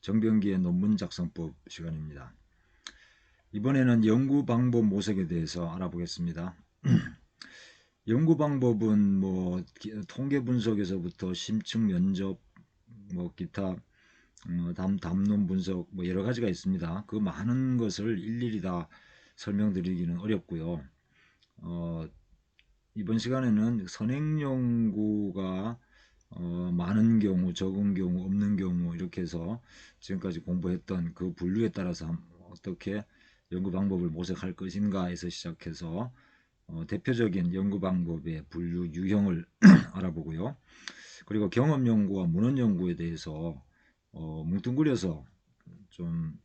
정병기의 논문 작성법 시간입니다. 이번에는 연구 방법 모색에 대해서 알아보겠습니다. 연구 방법은 뭐 통계 분석에서부터 심층 면접, 뭐 기타 담론 분석 뭐 여러 가지가 있습니다. 그 많은 것을 일일이 다 설명드리기는 어렵고요. 이번 시간에는 선행 연구가 많은 경우, 적은 경우, 없는 경우 이렇게 해서 지금까지 공부했던 그 분류에 따라서 어떻게 연구 방법을 모색할 것인가에서 시작해서 대표적인 연구 방법의 분류 유형을 알아보고요. 그리고 경험 연구와 문헌 연구에 대해서 뭉뚱그려서 좀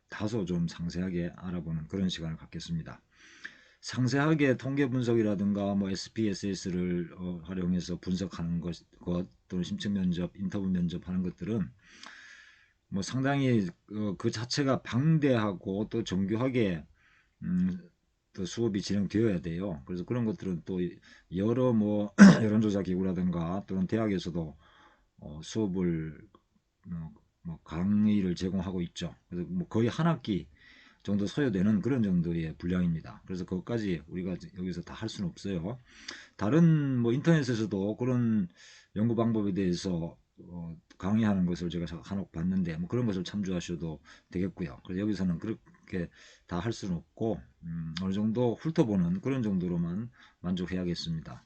다소 좀 상세하게 알아보는 그런 시간을 갖겠습니다. 상세하게 통계 분석이라든가 뭐 SPSS를 활용해서 분석하는 것 또는 심층 면접, 인터뷰 면접하는 것들은 뭐 상당히 그 자체가 방대하고 또 정교하게 또 수업이 진행되어야 돼요. 그래서 그런 것들은 또 여러 뭐 여론조사 기구라든가 또는 대학에서도 수업을 뭐 강의를 제공하고 있죠. 그래서 뭐 거의 한 학기 정도 소요되는 그런 정도의 분량입니다. 그래서 그것까지 우리가 여기서 다 할 수는 없어요. 다른 뭐 인터넷에서도 그런 연구 방법에 대해서 강의하는 것을 제가 간혹 봤는데 뭐 그런 것을 참조하셔도 되겠고요. 그래서 여기서는 그렇게 다 할 수는 없고 어느 정도 훑어보는 그런 정도로만 만족해야겠습니다.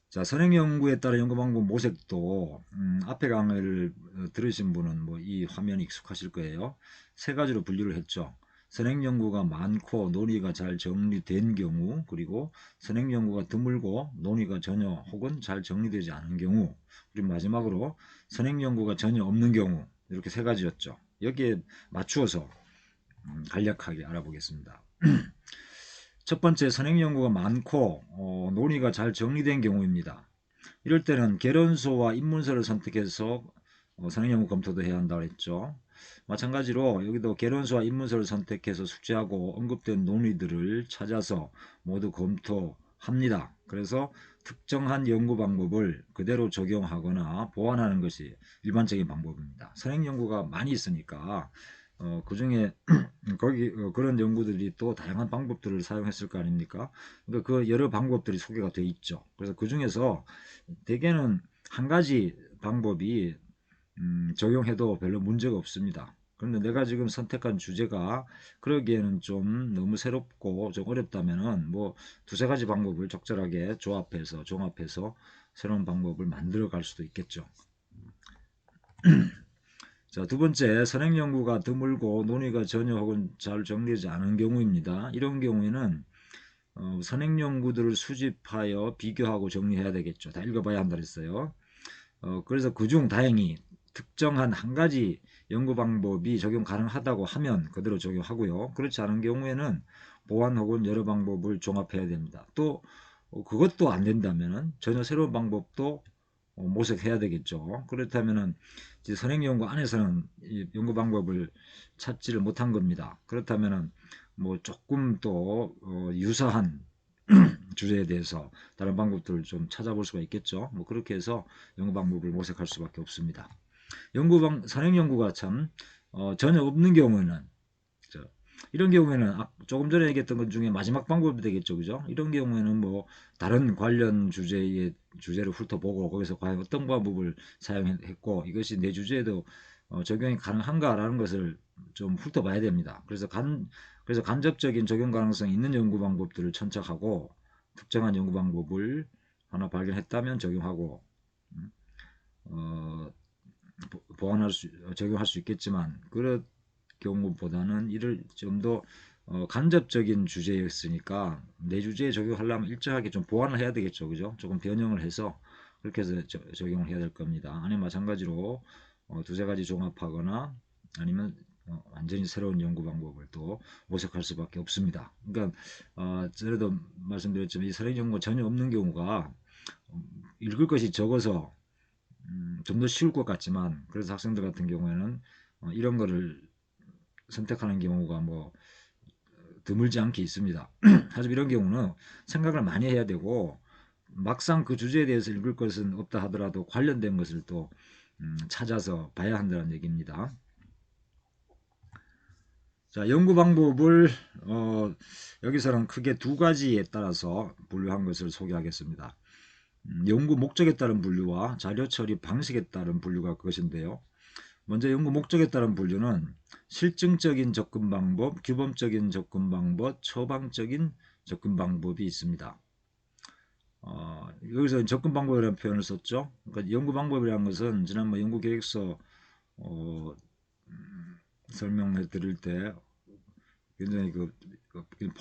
자, 선행 연구에 따른 연구 방법 모색도 앞에 강의를 들으신 분은 뭐 이 화면이 익숙하실 거예요. 세 가지로 분류를 했죠. 선행 연구가 많고 논의가 잘 정리된 경우, 그리고 선행 연구가 드물고 논의가 전혀 혹은 잘 정리되지 않은 경우, 그리고 마지막으로 선행 연구가 전혀 없는 경우, 이렇게 세 가지였죠. 여기에 맞추어서 간략하게 알아보겠습니다. 첫 번째, 선행 연구가 많고 논의가 잘 정리된 경우입니다. 이럴 때는 개론서와 입문서를 선택해서 선행 연구 검토도 해야 한다고 했죠. 마찬가지로 여기도 개론서와 입문서를 선택해서 숙지하고 언급된 논의들을 찾아서 모두 검토합니다. 그래서 특정한 연구 방법을 그대로 적용하거나 보완하는 것이 일반적인 방법입니다. 선행 연구가 많이 있으니까 그 중에 거기 그런 연구들이 또 다양한 방법들을 사용했을 거 아닙니까? 그러니까 그 여러 방법들이 소개가 되어 있죠. 그래서 그 중에서 대개는 한 가지 방법이 적용해도 별로 문제가 없습니다. 그런데 내가 지금 선택한 주제가 그러기에는 좀 너무 새롭고 좀 어렵다면은 뭐 두세 가지 방법을 적절하게 조합해서 종합해서 새로운 방법을 만들어 갈 수도 있겠죠. 자, 두 번째, 선행 연구가 드물고 논의가 전혀 혹은 잘 정리되지 않은 경우입니다. 이런 경우에는 선행 연구들을 수집하여 비교하고 정리해야 되겠죠. 다 읽어봐야 한다 그랬어요. 그래서 그중 다행히 특정한 한 가지 연구 방법이 적용 가능하다고 하면 그대로 적용하고요. 그렇지 않은 경우에는 보완 혹은 여러 방법을 종합해야 됩니다. 또 그것도 안 된다면 전혀 새로운 방법도 모색해야 되겠죠. 그렇다면은 선행 연구 안에서는 연구 방법을 찾지를 못한 겁니다. 그렇다면은 뭐 조금 또 유사한 주제에 대해서 다른 방법들을 좀 찾아볼 수가 있겠죠. 뭐 그렇게 해서 연구 방법을 모색할 수밖에 없습니다. 선행 연구가 참 전혀 없는 경우에는 이런 경우에는 조금 전에 얘기했던 것 중에 마지막 방법이 되겠죠, 그죠? 이런 경우에는 뭐 다른 관련 주제의 주제를 훑어보고 거기서 과연 어떤 방법을 사용했고 이것이 내 주제에도 적용이 가능한가라는 것을 좀 훑어봐야 됩니다. 그래서 간접적인 적용 가능성이 있는 연구 방법들을 천착하고 특정한 연구 방법을 하나 발견했다면 적용하고 어, 적용할 수 있겠지만 그런 경우보다는 이를 좀 더 간접적인 주제였으니까 내 주제에 적용하려면 일정하게 좀 보완을 해야 되겠죠, 그죠? 조금 변형을 해서 그렇게 해서 적용을 해야 될 겁니다. 아니면 마찬가지로 두세 가지 종합하거나 아니면 완전히 새로운 연구 방법을 또 모색할 수밖에 없습니다. 그러니까 전에도 말씀드렸지만 이 선행 연구가 전혀 없는 경우가 읽을 것이 적어서 좀 더 쉬울 것 같지만 그래서 학생들 같은 경우에는 이런 거를 선택하는 경우가 뭐 드물지 않게 있습니다. 하지만 이런 경우는 생각을 많이 해야 되고 막상 그 주제에 대해서 읽을 것은 없다 하더라도 관련된 것을 또 찾아서 봐야 한다는 얘기입니다. 자, 연구 방법을 여기서는 크게 두 가지에 따라서 분류한 것을 소개하겠습니다. 연구 목적에 따른 분류와 자료 처리 방식에 따른 분류가 그것인데요. 먼저 연구 목적에 따른 분류는 실증적인 접근 방법, 규범적인 접근 방법, 처방적인 접근 방법이 있습니다. 여기서 접근 방법이라는 표현을 썼죠. 그러니까 연구 방법이라는 것은 지난번 연구 계획서 설명해 드릴 때 굉장히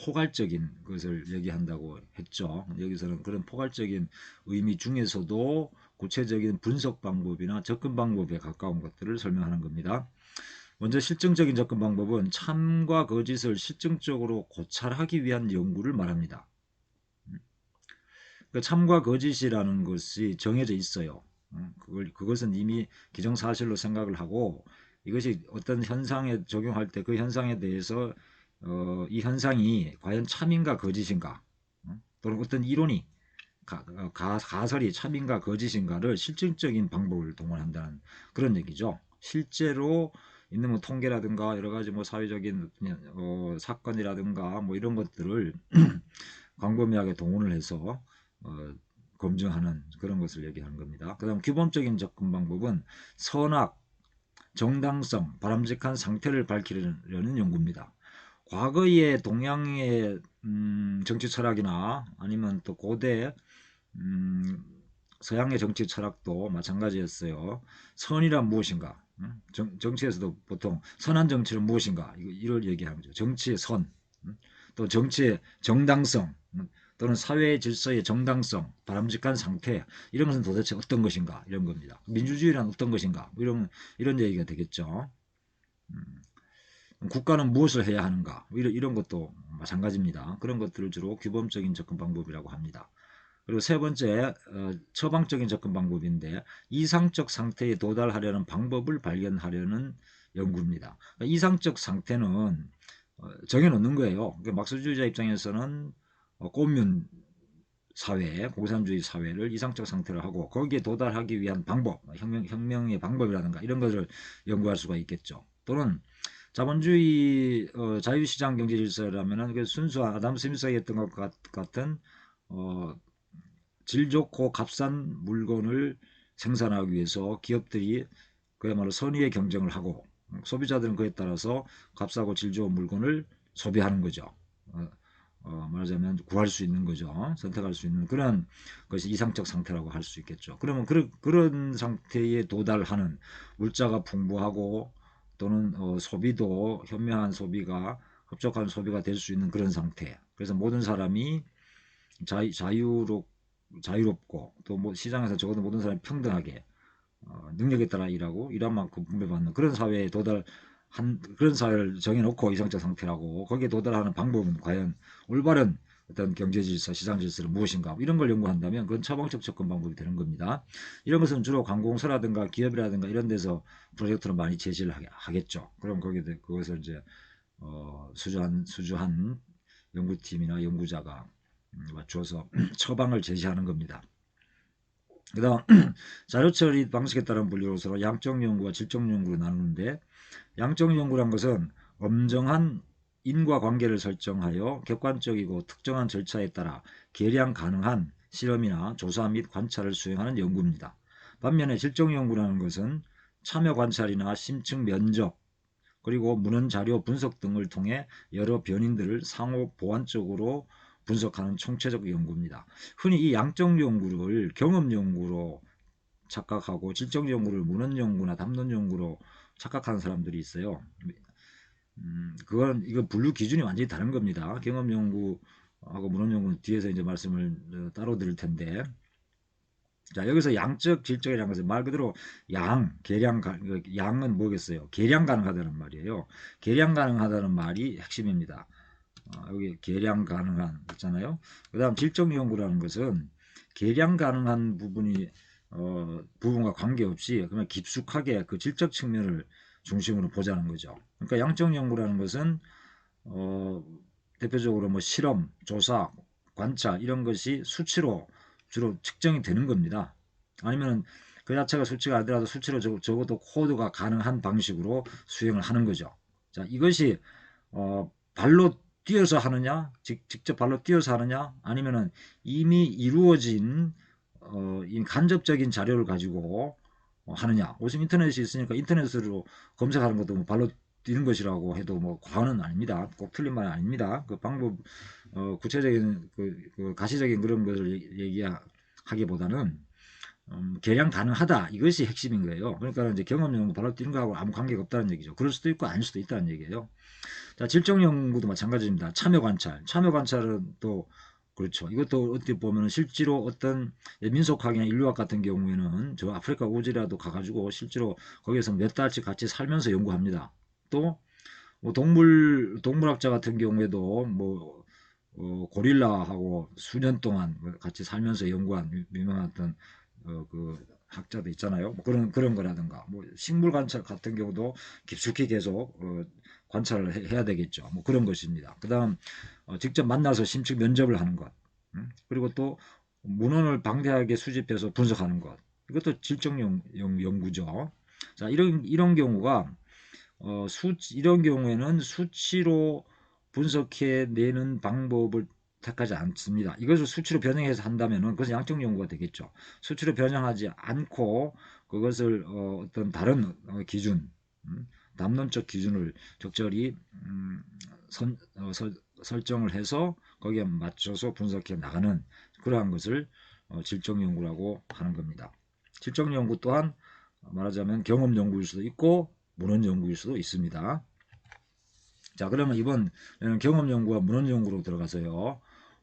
포괄적인 것을 얘기한다고 했죠. 여기서는 그런 포괄적인 의미 중에서도 구체적인 분석 방법이나 접근 방법에 가까운 것들을 설명하는 겁니다. 먼저 실증적인 접근 방법은 참과 거짓을 실증적으로 고찰하기 위한 연구를 말합니다. 참과 거짓이라는 것이 정해져 있어요. 그것은 이미 기정사실로 생각을 하고 이것이 어떤 현상에 적용할 때 그 현상에 대해서 이 현상이 과연 참인가 거짓인가 또는 어떤 이론이 가설이 참인가 거짓인가를 실증적인 방법을 동원한다는 그런 얘기죠. 실제로 있는 뭐 통계라든가 여러 가지 뭐 사회적인 사건이라든가 뭐 이런 것들을 광범위하게 동원을 해서 검증하는 그런 것을 얘기하는 겁니다. 그 다음 규범적인 접근 방법은 선악, 정당성, 바람직한 상태를 밝히려는 연구입니다. 과거의 동양의 정치 철학이나 아니면 또 고대 서양의 정치 철학도 마찬가지였어요. 선이란 무엇인가? 정치에서도 보통 선한 정치는 무엇인가? 이걸 얘기하는 거죠. 정치의 선, 또 정치의 정당성, 또는 사회 질서의 정당성, 바람직한 상태, 이런 것은 도대체 어떤 것인가? 이런 겁니다. 민주주의란 어떤 것인가? 이런 얘기가 되겠죠. 국가는 무엇을 해야 하는가? 이런 것도 마찬가지입니다. 그런 것들을 주로 규범적인 접근 방법이라고 합니다. 그리고 세 번째, 처방적인 접근 방법인데 이상적 상태에 도달하려는 방법을 발견하려는 연구입니다. 그러니까 이상적 상태는 정해놓는 거예요. 그러니까 막스주의자 입장에서는 꼬뮨 사회, 공산주의 사회를 이상적 상태로 하고 거기에 도달하기 위한 방법, 혁명의 방법이라든가 이런 것을 연구할 수가 있겠죠. 또는 자본주의 자유시장 경제 질서라면은 그 순수한 아담 스미스가 했던 것 같은 질 좋고 값싼 물건을 생산하기 위해서 기업들이 그야말로 선의의 경쟁을 하고 소비자들은 그에 따라서 값싸고 질 좋은 물건을 소비하는 거죠. 말하자면 구할 수 있는 거죠. 선택할 수 있는 그런 것이 이상적 상태라고 할 수 있겠죠. 그러면 그런 상태에 도달하는 물자가 풍부하고 또는 소비도 현명한 소비가 흡족한 소비가 될 수 있는 그런 상태. 그래서 모든 사람이 자유롭고 또 뭐 시장에서 적어도 모든 사람이 평등하게 능력에 따라 일하고 일한 만큼 분배받는 그런 사회에 도달한 그런 사회를 정해놓고 이상적 상태라고 거기에 도달하는 방법은 과연 올바른 어떤 경제 질서, 시장 질서는 무엇인가 이런 걸 연구한다면 그건 처방적 접근 방법이 되는 겁니다. 이런 것은 주로 관공서라든가 기업이라든가 이런 데서 프로젝트를 많이 제시를 하겠죠. 그럼 거기에 그것을 이제 수주한 연구팀이나 연구자가 맞춰서 처방을 제시하는 겁니다. 그 다음 자료 처리 방식에 따른 분류로서 양적 연구와 질적 연구로 나누는데 양적 연구란 것은 엄정한 인과관계를 설정하여 객관적이고 특정한 절차에 따라 계량 가능한 실험이나 조사 및 관찰을 수행하는 연구입니다. 반면에 질적 연구라는 것은 참여 관찰이나 심층 면접 그리고 문헌 자료 분석 등을 통해 여러 변인들을 상호 보완적으로 분석하는 총체적 연구입니다. 흔히 이 양적 연구를 경험 연구로 착각하고 질적 연구를 문헌 연구나 담론 연구로 착각하는 사람들이 있어요. 이거 분류 기준이 완전히 다른 겁니다. 경험 연구하고 문헌 연구는 뒤에서 이제 말씀을 따로 드릴 텐데. 자, 여기서 양적, 질적이라는 것은 말 그대로 양은 뭐겠어요? 계량 가능하다는 말이에요. 계량 가능하다는 말이 핵심입니다. 여기 계량 가능한 있잖아요. 그 다음 질적 연구라는 것은 계량 가능한 부분과 관계없이 그냥 깊숙하게 그 질적 측면을 중심으로 보자는 거죠. 그러니까 양적 연구라는 것은 대표적으로 뭐 실험, 조사, 관찰 이런 것이 수치로 주로 측정이 되는 겁니다. 아니면 그 자체가 수치가 아니더라도 수치로 적어도 코드가 가능한 방식으로 수행을 하는 거죠. 자, 이것이 발로 뛰어서 하느냐, 직접 발로 뛰어서 하느냐, 아니면은 이미 이루어진 이 간접적인 자료를 가지고 하느냐. 요즘 인터넷이 있으니까 인터넷으로 검색하는 것도 뭐 발로 뛰는 것이라고 해도 뭐 과언은 아닙니다. 꼭 틀린 말은 아닙니다. 그 방법 구체적인 그 가시적인 그런 것을 얘기하기보다는 개량 가능하다, 이것이 핵심인 거예요. 그러니까 이제 경험 연구 발로 뛰는 거하고 아무 관계가 없다는 얘기죠. 그럴 수도 있고 아닐 수도 있다는 얘기예요. 자, 질적 연구도 마찬가지입니다. 참여 관찰. 참여 관찰은 또 그렇죠. 이것도 어떻게 보면 실제로 어떤 민속학이나 인류학 같은 경우에는 저 아프리카 오지라도 가가지고 실제로 거기에서 몇 달씩 같이 살면서 연구합니다. 또 뭐 동물학자 같은 경우에도 뭐 고릴라하고 수년 동안 같이 살면서 연구한 유명한 어떤 그 학자도 있잖아요. 뭐 그런 거라든가, 뭐 식물 관찰 같은 경우도 깊숙이 계속 관찰을 해야 되겠죠. 뭐 그런 것입니다. 그다음 직접 만나서 심층 면접을 하는 것, 그리고 또 문헌을 방대하게 수집해서 분석하는 것, 이것도 질적 연구죠. 자, 이런 경우가 이런 경우에는 수치로 분석해 내는 방법을 택하지 않습니다. 이것을 수치로 변형해서 한다면은 그것은 양적 연구가 되겠죠. 수치로 변형하지 않고 그것을 어떤 다른 기준, 담론적 기준을 적절히 설정을 해서 거기에 맞춰서 분석해 나가는 그러한 것을 질적 연구라고 하는 겁니다. 질적 연구 또한 말하자면 경험 연구일 수도 있고 문헌 연구일 수도 있습니다. 자, 그러면 이번 경험 연구와 문헌 연구로 들어가서요.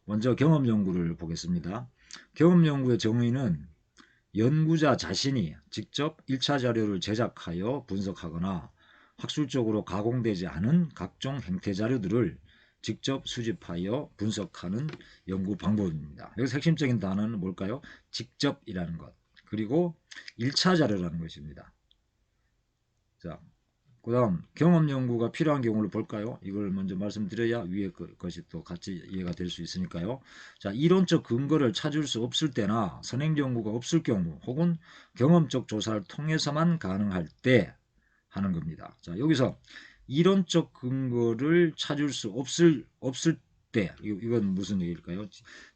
먼저 경험 연구를 보겠습니다. 경험 연구의 정의는 연구자 자신이 직접 1차 자료를 제작하여 분석하거나 학술적으로 가공되지 않은 각종 행태 자료들을 직접 수집하여 분석하는 연구 방법입니다. 여기서 핵심적인 단어는 뭘까요? 직접이라는 것, 그리고 1차 자료라는 것입니다. 자, 그 다음 경험 연구가 필요한 경우를 볼까요? 이걸 먼저 말씀드려야 위에 것이 또 같이 이해가 될 수 있으니까요. 자, 이론적 근거를 찾을 수 없을 때나 선행 연구가 없을 경우, 혹은 경험적 조사를 통해서만 가능할 때 하는 겁니다. 자, 여기서 이론적 근거를 찾을 수 없을 때, 이건 무슨 얘기일까요?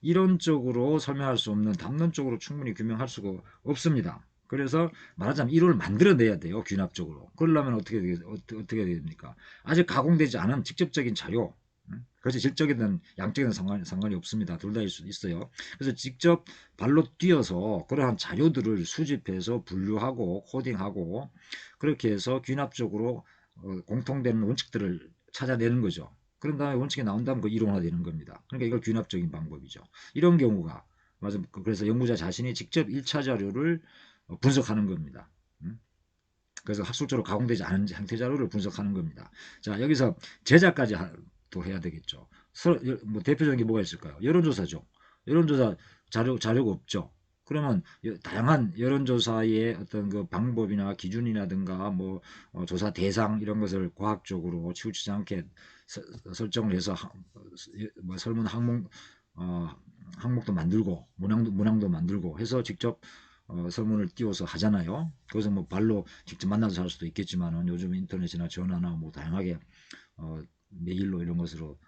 이론적으로 설명할 수 없는, 담론적으로 충분히 규명할 수가 없습니다. 그래서 말하자면 이론을 만들어내야 돼요. 귀납적으로. 그러려면 어떻게 됩니까? 아직 가공되지 않은 직접적인 자료, 그것이 질적이든 양적이든 상관이 없습니다. 둘 다일 수도 있어요. 그래서 직접 발로 뛰어서 그러한 자료들을 수집해서 분류하고 코딩하고 그렇게 해서 귀납적으로 공통되는 원칙들을 찾아내는 거죠. 그런 다음에 원칙이 나온 다음 그 이론화되는 겁니다. 그러니까 이걸 귀납적인 방법이죠. 이런 경우가 맞아. 그래서 연구자 자신이 직접 1차 자료를 분석하는 겁니다. 그래서 학술적으로 가공되지 않은 형태 자료를 분석하는 겁니다. 자, 여기서 제작까지 또 해야 되겠죠. 뭐 대표적인 게 뭐가 있을까요? 여론조사죠. 여론조사 자료가 없죠. 그러면 다양한 여론조사의 어떤 그 방법이나 기준이라든가 뭐 조사 대상 이런 것을 과학적으로 치우치지 않게 설정을 해서 뭐 설문 항목도 만들고 문항도 만들고 해서 직접 설문을 띄워서 하잖아요. 그것은 뭐 발로 직접 만나서 할 수도 있겠지만은 요즘 인터넷이나 전화나 뭐 다양하게 메일로 이런 것으로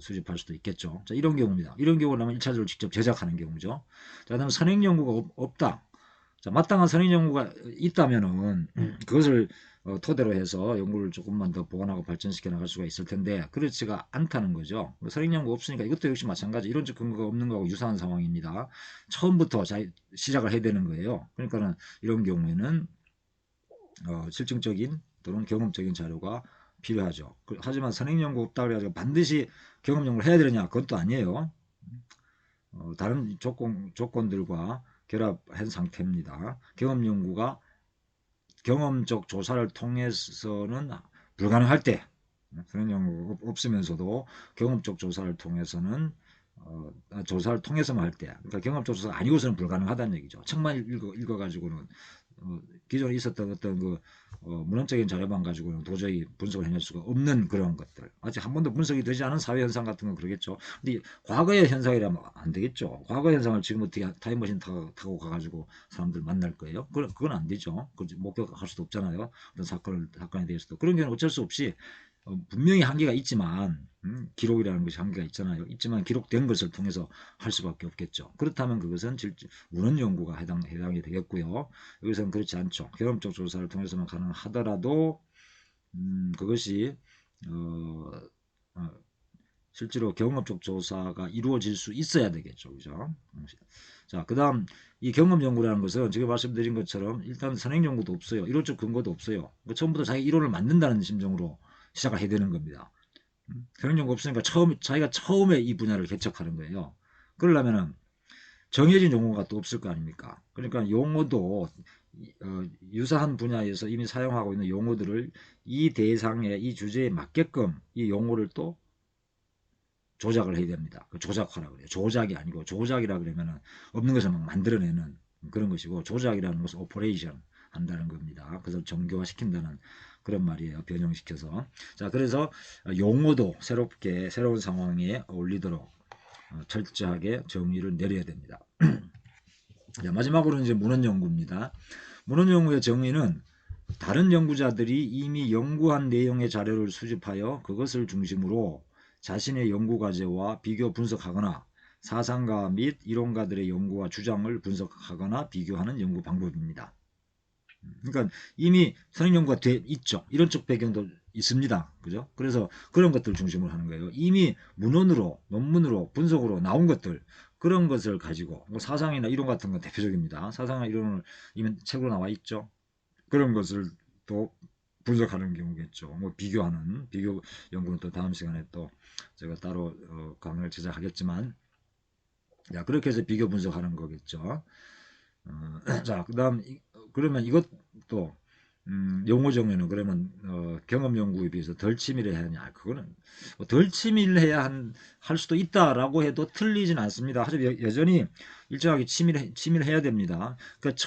수집할 수도 있겠죠. 자, 이런 경우입니다. 이런 경우라면 1차적으로 직접 제작하는 경우죠. 자, 그다음 선행 연구가 없다. 자, 마땅한 선행 연구가 있다면은 그것을 토대로 해서 연구를 조금만 더 보완하고 발전시켜 나갈 수가 있을 텐데 그렇지가 않다는 거죠. 선행 연구 없으니까 이것도 역시 마찬가지 이론적 근거가 없는 거하고 유사한 상황입니다. 처음부터 시작을 해야 되는 거예요. 그러니까는 이런 경우에는 실증적인 또는 경험적인 자료가 필요하죠. 하지만 선행 연구 없다 그래가지고 반드시 경험 연구를 해야 되느냐? 그건 또 아니에요. 다른 조건들과 결합한 상태입니다. 경험 연구가 경험적 조사를 통해서는 불가능할 때, 그런 연구가 없으면서도 경험적 조사를 통해서는 조사를 통해서만 할 때, 그러니까 경험적 조사가 아니고서는 불가능하다는 얘기죠. 책만 읽어가지고는 기존에 있었던 어떤 그 문헌적인 자료만 가지고는 도저히 분석을 해낼 수가 없는 그런 것들, 아직 한 번도 분석이 되지 않은 사회 현상 같은 건 그러겠죠. 근데 과거의 현상이라면 안 되겠죠. 과거 현상을 지금 어떻게 타임머신 타고 가가지고 사람들 만날 거예요? 그건 안 되죠. 목격할 수도 없잖아요. 어떤 사건에 대해서도 그런 경우는 어쩔 수 없이 분명히 한계가 있지만 기록이라는 것이 한계가 있잖아요. 있지만 기록된 것을 통해서 할 수밖에 없겠죠. 그렇다면 그것은 문헌 연구가 해당이 되겠고요. 여기서는 그렇지 않죠. 경험적 조사를 통해서만 가능하더라도 그것이 실제로 경험적 조사가 이루어질 수 있어야 되겠죠. 그죠? 자, 그 다음, 이 경험 연구라는 것은 제가 말씀드린 것처럼 일단 선행 연구도 없어요. 이론적 근거도 없어요. 처음부터 자기 이론을 만든다는 심정으로 시작을 해야 되는 겁니다. 선행 연구 없으니까 자기가 처음에 이 분야를 개척하는 거예요. 그러려면은 정해진 용어가 또 없을 거 아닙니까? 그러니까 용어도 유사한 분야에서 이미 사용하고 있는 용어들을 이 대상에, 이 주제에 맞게끔 이 용어를 또 조작을 해야 됩니다. 그 조작화라 그래요. 조작이 아니고, 조작이라 그러면은 없는 것을 막 만들어내는 그런 것이고, 조작이라는 것은 오퍼레이션 한다는 겁니다. 그래서 정교화 시킨다는 그런 말이에요. 변형시켜서. 자, 그래서 용어도 새롭게 새로운 상황에 어울리도록 철저하게 정의를 내려야 됩니다. 자, 마지막으로 이제 문헌 연구입니다. 문헌 연구의 정의는 다른 연구자들이 이미 연구한 내용의 자료를 수집하여 그것을 중심으로 자신의 연구 과제와 비교 분석하거나 사상가 및 이론가들의 연구와 주장을 분석하거나 비교하는 연구 방법입니다. 그러니까 이미 선행 연구가 돼 있죠. 이론적 배경도 있습니다. 그죠? 그래서 그런 것들 중심으로 하는 거예요. 이미 문헌으로, 논문으로, 분석으로 나온 것들, 그런 것을 가지고, 뭐 사상이나 이론 같은 건 대표적입니다. 사상이나 이론을 이미 책으로 나와 있죠. 그런 것을 또 분석하는 경우겠죠. 뭐 비교 연구는 또 다음 시간에 또 제가 따로 강의를 제작하겠지만, 자, 그렇게 해서 비교 분석하는 거겠죠. 자, 그러면 이것도 용어 정의는 그러면 경험 연구에 비해서 덜 치밀해야 하냐? 그거는 덜 치밀해야 할 수도 있다라고 해도 틀리진 않습니다. 하지만 여전히 일정하게 치밀해야 됩니다. 그러니까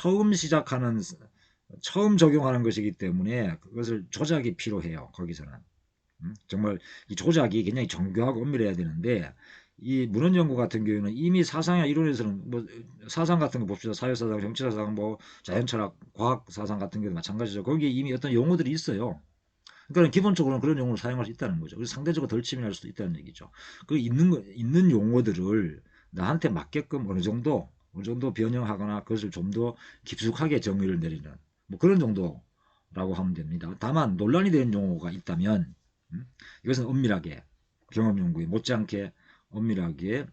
처음 적용하는 것이기 때문에 그것을 조작이 필요해요. 거기서는 정말 이 조작이 굉장히 정교하고 엄밀해야 되는데, 이 문헌 연구 같은 경우는 이미 사상이나 이론에서는 뭐 사상 같은 거 봅시다. 사회사상, 정치사상, 뭐 자연철학, 과학사상 같은 경우도 마찬가지죠. 거기에 이미 어떤 용어들이 있어요. 그러니까 기본적으로는 그런 용어를 사용할 수 있다는 거죠. 그래서 상대적으로 덜 치밀할 수도 있다는 얘기죠. 그 있는 용어들을 나한테 맞게끔 어느 정도 변형하거나 그것을 좀 더 깊숙하게 정의를 내리는 뭐 그런 정도라고 하면 됩니다. 다만 논란이 되는 용어가 있다면 이것은 엄밀하게 경험 연구에 못지않게 엄밀하게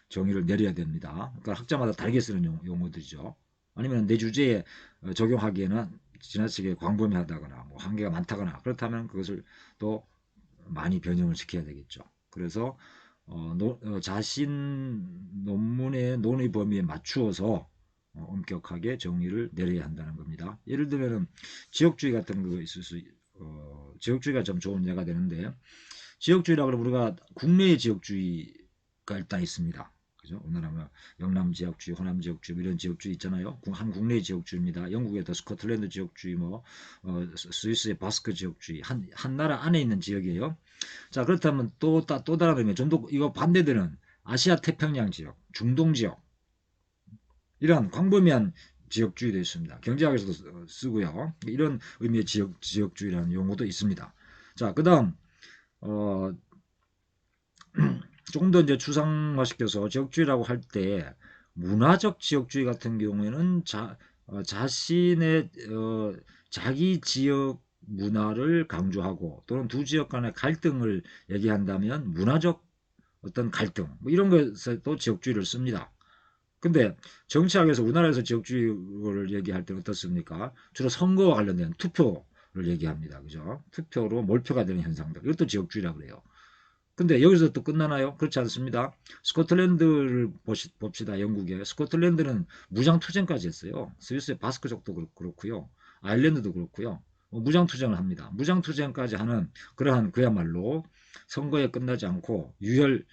정의를 내려야 됩니다. 그러니까 학자마다 다르게 쓰는 용어들이죠. 아니면 내 주제에 적용하기에는 지나치게 광범위하다거나 뭐 한계가 많다거나 그렇다면 그것을 또 많이 변형을 시켜야 되겠죠. 그래서 자신 논문의 논의 범위에 맞추어서 엄격하게 정의를 내려야 한다는 겁니다. 예를 들면 지역주의 같은 거 있을 지역주의가 좀 좋은 예가 되는데, 지역주의라 그러면 우리가 국내의 지역주의가 일단 있습니다. 그죠? 우리나라 뭐 영남 지역주의, 호남 지역주의 뭐 이런 지역주의 있잖아요. 한 국내의 지역주의입니다. 영국의 스코틀랜드 지역주의, 뭐 스위스의 바스크 지역주의, 한 나라 안에 있는 지역이에요. 자, 그렇다면 또 다른 의미, 좀더 이거 반대되는 아시아 태평양 지역, 중동 지역, 이런 광범위한 지역주의도 있습니다. 경제학에서도 쓰고요. 이런 의미의 지역주의라는 용어도 있습니다. 자, 그 다음 조금 더 이제 추상화시켜서 지역주의라고 할 때 문화적 지역주의 같은 경우에는 자신의 자기 지역 문화를 강조하고 또는 두 지역 간의 갈등을 얘기한다면 문화적 어떤 갈등 뭐 이런 것에도 지역주의를 씁니다. 근데 정치학에서 우리나라에서 지역주의를 얘기할 때 어떻습니까? 주로 선거와 관련된 투표를 얘기합니다. 그죠? 투표로 몰표가 되는 현상들. 이것도 지역주의라고 그래요. 근데 여기서 또 끝나나요? 그렇지 않습니다. 스코틀랜드를 봅시다. 영국에. 스코틀랜드는 무장투쟁까지 했어요. 스위스의 바스크족도 그렇고요. 아일랜드도 그렇고요. 무장투쟁을 합니다. 무장투쟁까지 하는 그러한 그야말로 선거에 끝나지 않고 유혈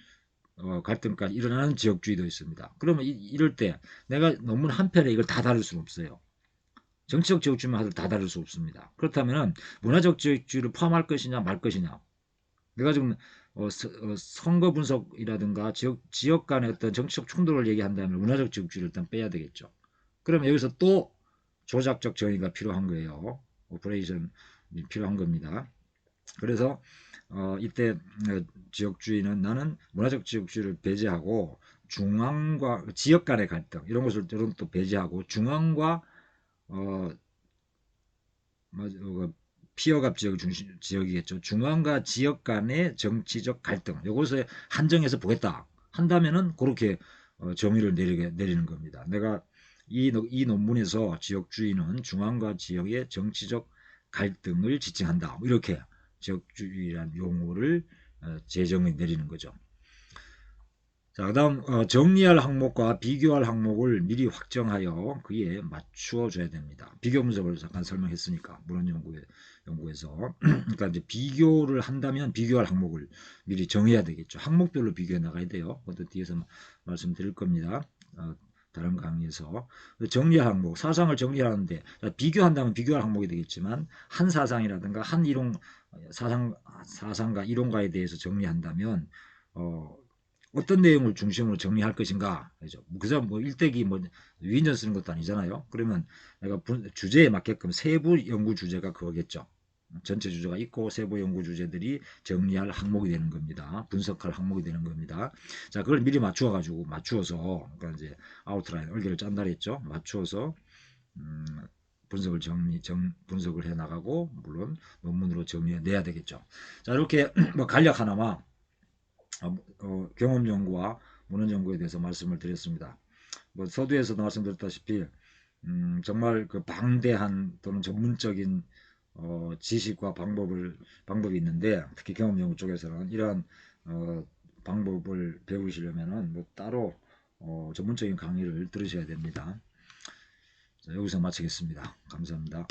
갈등까지 일어나는 지역주의도 있습니다. 그러면 이럴 때 내가 논문 한 편에 이걸 다 다룰 수는 없어요. 정치적 지역주의만 다 다를 수 없습니다. 그렇다면 문화적 지역주의를 포함할 것이냐 말 것이냐. 내가 지금 선거 분석이라든가 지역 간의 어떤 정치적 충돌을 얘기한다면 문화적 지역주의를 일단 빼야 되겠죠. 그러면 여기서 또 조작적 정의가 필요한 거예요. 오퍼레이션이 필요한 겁니다. 그래서 이때 지역주의는 나는 문화적 지역주의를 배제하고 중앙과 지역 간의 갈등 이런 것을 또 배제하고 중앙과 어, 피어갑 지역이겠죠. 중앙과 지역 간의 정치적 갈등 이것을 한정해서 보겠다 한다면은 그렇게 정의를 내리는 겁니다. 내가 이 논문에서 지역주의는 중앙과 지역의 정치적 갈등을 지칭한다. 이렇게 지역주의라는 용어를 제정해 내리는 거죠. 자, 그다음 정리할 항목과 비교할 항목을 미리 확정하여 그에 맞추어 줘야 됩니다. 비교 분석을 잠깐 설명했으니까 문헌 연구에서 그러니까 이제 비교를 한다면 비교할 항목을 미리 정해야 되겠죠. 항목별로 비교해 나가야 돼요. 그것도 뒤에서 말씀드릴 겁니다. 다른 강의에서 정리할 항목, 사상을 정리하는데 비교한다면 비교할 항목이 되겠지만 한 사상이라든가 한 이론 사상과 이론가에 대해서 정리한다면 어떤 내용을 중심으로 정리할 것인가. 그죠? 뭐 일대기 위인전 쓰는 것도 아니잖아요. 그러면 내가 주제에 맞게끔 세부 연구 주제가 그거겠죠. 전체 주제가 있고 세부 연구 주제들이 정리할 항목이 되는 겁니다. 분석할 항목이 되는 겁니다. 자, 그걸 미리 맞추어서 그러니까 이제 아웃라인 얼개를 짠다 했죠. 맞추어서 분석을 해 나가고 물론 논문으로 정리해 내야 되겠죠. 자, 이렇게 뭐 간략 하나만 경험 연구와 문헌 연구에 대해서 말씀을 드렸습니다. 뭐 서두에서도 말씀드렸다시피 정말 그 방대한 또는 전문적인 지식과 방법이 있는데 특히 경험 연구 쪽에서는 이러한 방법을 배우시려면은 뭐 따로 전문적인 강의를 들으셔야 됩니다. 자, 여기서 마치겠습니다. 감사합니다.